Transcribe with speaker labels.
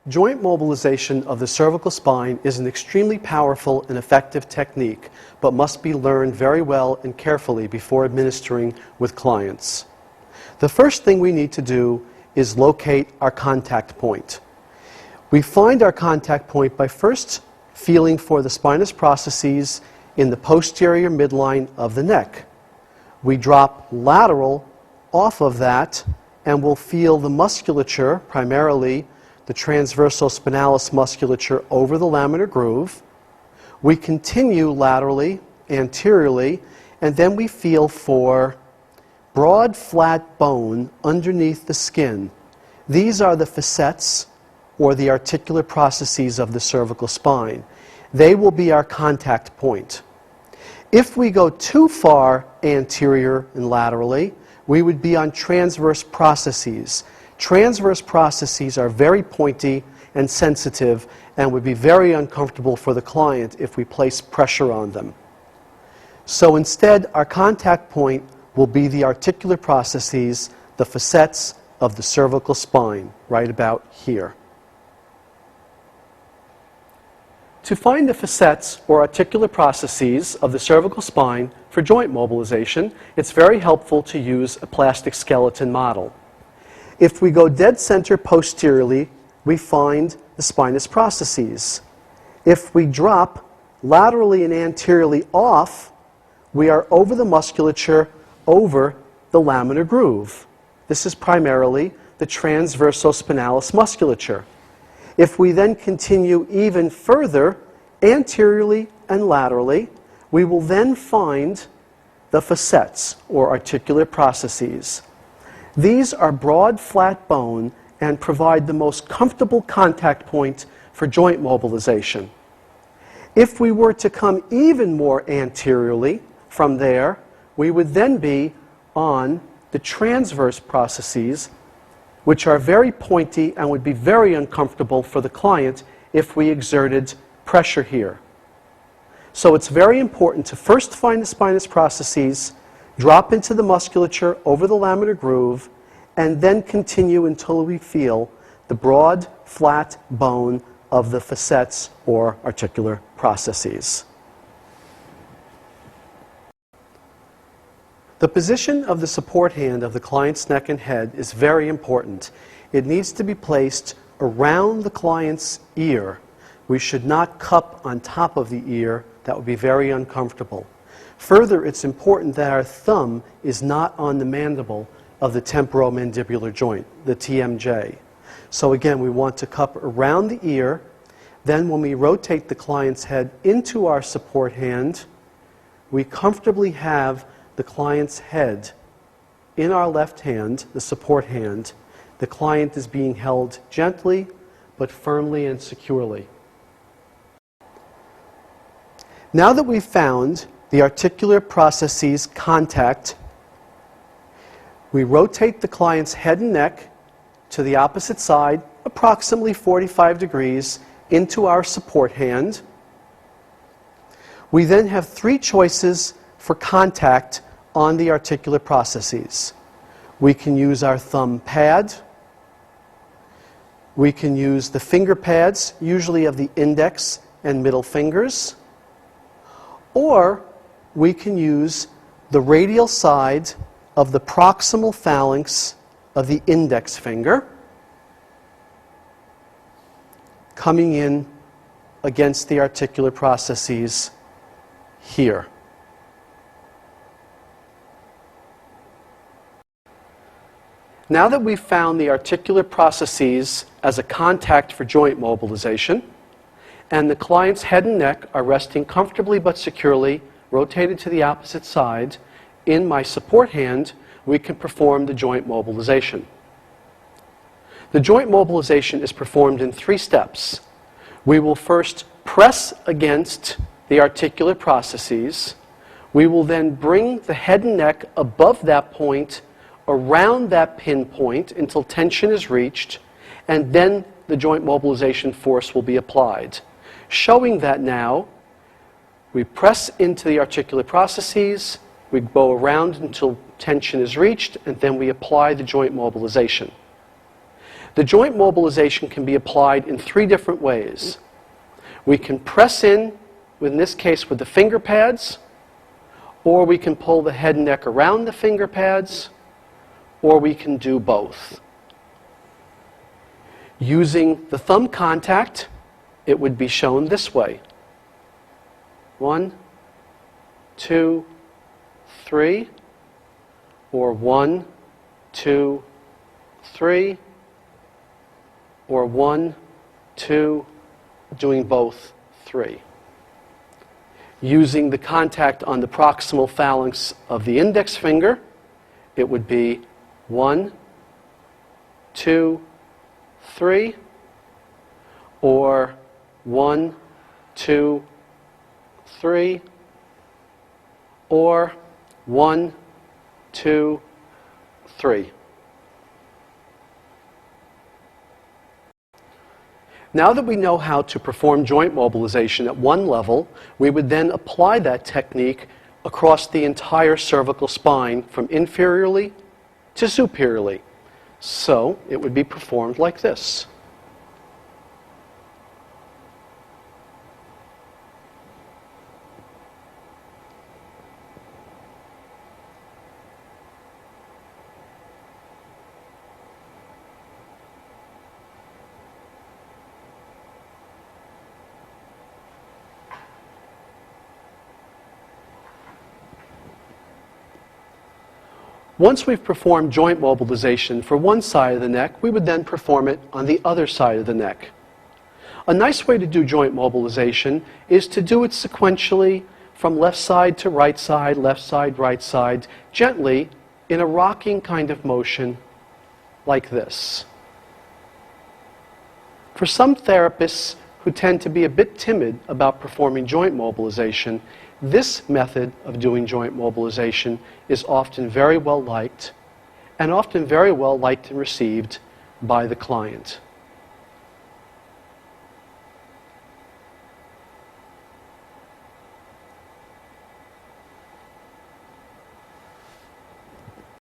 Speaker 1: Joint mobilization of the cervical spine is an extremely powerful and effective technique, but must be learned very well and carefully before administering with clients. The first thing we need to do is locate our contact point. We find our contact point by first feeling for the spinous processes in the posterior midline of the neck. We drop lateral off of that and we'll feel the musculature, primarily the transversal spinalis musculature over the laminar groove. We continue laterally, anteriorly, and then we feel for broad, flat bone underneath the skin. These are the facets or the articular processes of the cervical spine. They will be our contact point. If we go too far anterior and laterally, we would be on transverse processes. Transverse processes are very pointy and sensitive and would be very uncomfortable for the client if we place pressure on them. So instead, our contact point will be the articular processes, the facets of the cervical spine, right about here. To find the facets or articular processes of the cervical spine for joint mobilization, it's very helpful to use a plastic skeleton model. If we go dead center posteriorly, we find the spinous processes. If we drop laterally and anteriorly off, we are over the musculature, over the laminar groove. This is primarily the transversal spinalis musculature. If we then continue even further, anteriorly and laterally, we will then find the facets, or articular processes. These are broad, flat bone and provide the most comfortable contact point for joint mobilization. If we were to come even more anteriorly from there, we would then be on the transverse processes, which are very pointy and would be very uncomfortable for the client if we exerted pressure here. So it's very important to first find the spinous processes, drop into the musculature over the laminar groove, and then continue until we feel the broad, flat bone of the facets or articular processes. The position of the support hand of the client's neck and head is very important. It needs to be placed around the client's ear. We should not cup on top of the ear. That would be very uncomfortable. Further, it's important that our thumb is not on the mandible of the temporomandibular joint, the TMJ. So again, we want to cup around the ear. Then when we rotate the client's head into our support hand, we comfortably have the client's head in our left hand, the support hand. The client is being held gently but firmly and securely. Now that we've found the articular processes contact, we rotate the client's head and neck to the opposite side, approximately 45 degrees, into our support hand. We then have three choices for contact on the articular processes. We can use our thumb pad. We can use the finger pads, usually of the index and middle fingers. Or we can use the radial side of the proximal phalanx of the index finger, coming in against the articular processes here. Now that we've found the articular processes as a contact for joint mobilization, and the client's head and neck are resting comfortably but securely, rotated to the opposite side, in my support hand, we can perform the joint mobilization. The joint mobilization is performed in three steps. We will first press against the articular processes. We will then bring the head and neck above that point, around that pinpoint until tension is reached, and then the joint mobilization force will be applied. Showing that now, we press into the articular processes, we go around until tension is reached, and then we apply the joint mobilization. The joint mobilization can be applied in 3 different ways. We can press in this case with the finger pads, or we can pull the head and neck around the finger pads, or we can do both. Using the thumb contact, it would be shown this way. 1, 2, 3, or 1, 2, 3, or 1, 2, doing both 3. Using the contact on the proximal phalanx of the index finger, it would be 1, 2, 3, or 1, 2, 3, or 1, 2, 3. Now that we know how to perform joint mobilization at one level, we would then apply that technique across the entire cervical spine from inferiorly to superiorly. So it would be performed like this. Once we've performed joint mobilization for one side of the neck, we would then perform it on the other side of the neck. A nice way to do joint mobilization is to do it sequentially from left side to right side, right side, gently in a rocking kind of motion like this. For some therapists who tend to be a bit timid about performing joint mobilization, this method of doing joint mobilization is often very well liked, and often very well liked and received by the client.